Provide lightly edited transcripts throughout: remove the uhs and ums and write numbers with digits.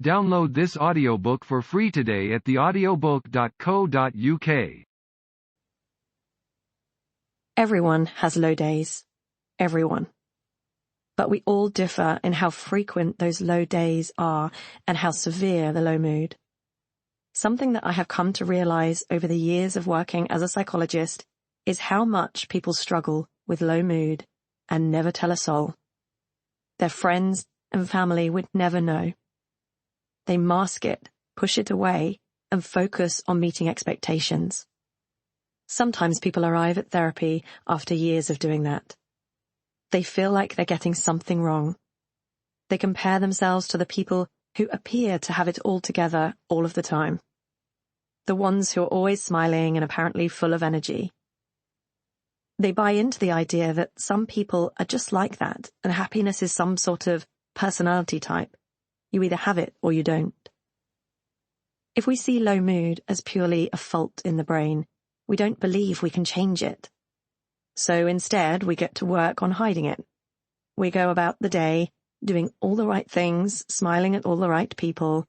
Download this audiobook for free today at theaudiobook.co.uk. Everyone has low days. Everyone. But we all differ in how frequent those low days are and how severe the low mood. Something that I have come to realize over the years of working as a psychologist is how much people struggle with low mood and never tell a soul. Their friends and family would never know. They mask it, push it away, and focus on meeting expectations. Sometimes people arrive at therapy after years of doing that. They feel like they're getting something wrong. They compare themselves to the people who appear to have it all together all of the time. The ones who are always smiling and apparently full of energy. They buy into the idea that some people are just like that, and happiness is some sort of personality type. You either have it or you don't. If we see low mood as purely a fault in the brain, we don't believe we can change it. So instead, we get to work on hiding it. We go about the day, doing all the right things, smiling at all the right people,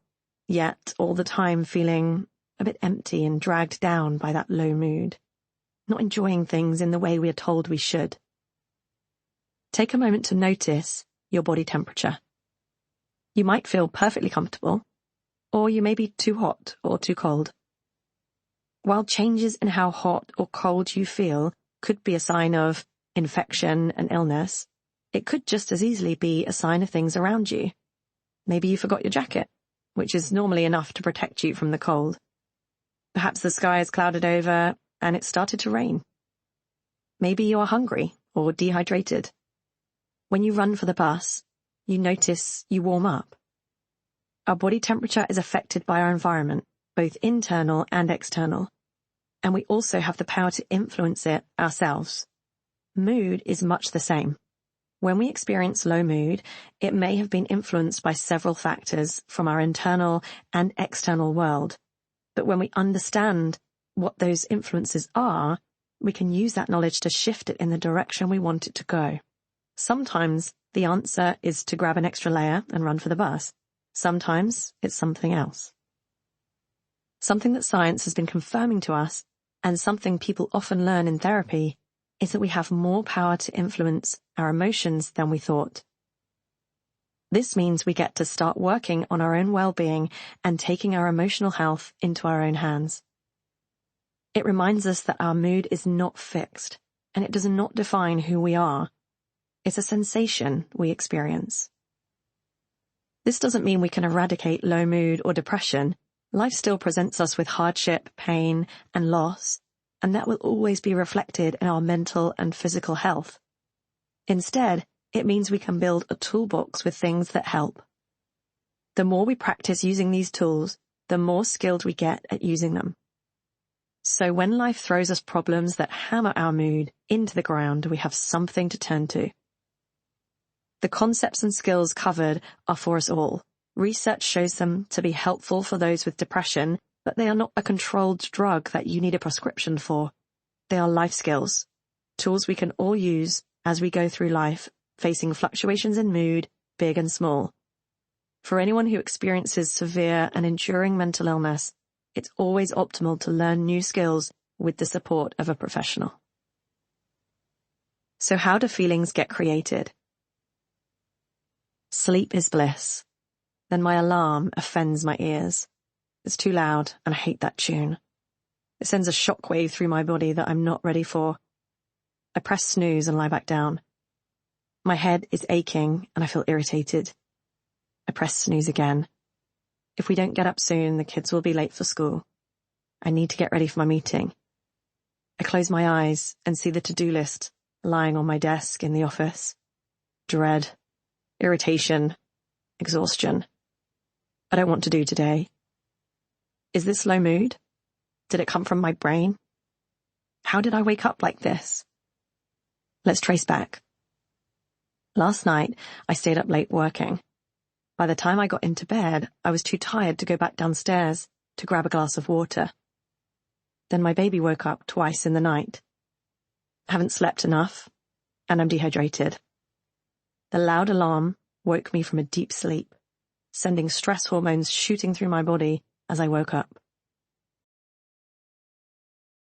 yet all the time feeling a bit empty and dragged down by that low mood, not enjoying things in the way we are told we should. Take a moment to notice your body temperature. You might feel perfectly comfortable, or you may be too hot or too cold. While changes in how hot or cold you feel could be a sign of infection and illness, it could just as easily be a sign of things around you. Maybe you forgot your jacket, which is normally enough to protect you from the cold. Perhaps the sky is clouded over and it started to rain. Maybe you are hungry or dehydrated. When you run for the bus, you notice you warm up. Our body temperature is affected by our environment, both internal and external, and we also have the power to influence it ourselves. Mood is much the same. When we experience low mood, it may have been influenced by several factors from our internal and external world. But when we understand what those influences are, we can use that knowledge to shift it in the direction we want it to go. Sometimes the answer is to grab an extra layer and run for the bus. Sometimes it's something else. Something that science has been confirming to us, and something people often learn in therapy, is that we have more power to influence our emotions than we thought. This means we get to start working on our own well-being and taking our emotional health into our own hands. It reminds us that our mood is not fixed, and it does not define who we are. It's a sensation we experience. This doesn't mean we can eradicate low mood or depression. Life still presents us with hardship, pain, and loss, and that will always be reflected in our mental and physical health. Instead, it means we can build a toolbox with things that help. The more we practice using these tools, the more skilled we get at using them. So when life throws us problems that hammer our mood into the ground, we have something to turn to. The concepts and skills covered are for us all. Research shows them to be helpful for those with depression, but they are not a controlled drug that you need a prescription for. They are life skills, tools we can all use as we go through life, facing fluctuations in mood, big and small. For anyone who experiences severe and enduring mental illness, it's always optimal to learn new skills with the support of a professional. So how do feelings get created? Sleep is bliss. Then my alarm offends my ears. It's too loud, and I hate that tune. It sends a shockwave through my body that I'm not ready for. I press snooze and lie back down. My head is aching, and I feel irritated. I press snooze again. If we don't get up soon, the kids will be late for school. I need to get ready for my meeting. I close my eyes and see the to-do list lying on my desk in the office. Dread, irritation, exhaustion. I don't want to do today. Is this low mood? Did it come from my brain? How did I wake up like this? Let's trace back. Last night, I stayed up late working. By the time I got into bed, I was too tired to go back downstairs to grab a glass of water. Then my baby woke up twice in the night. I haven't slept enough, and I'm dehydrated. The loud alarm woke me from a deep sleep. sending stress hormones shooting through my body as I woke up.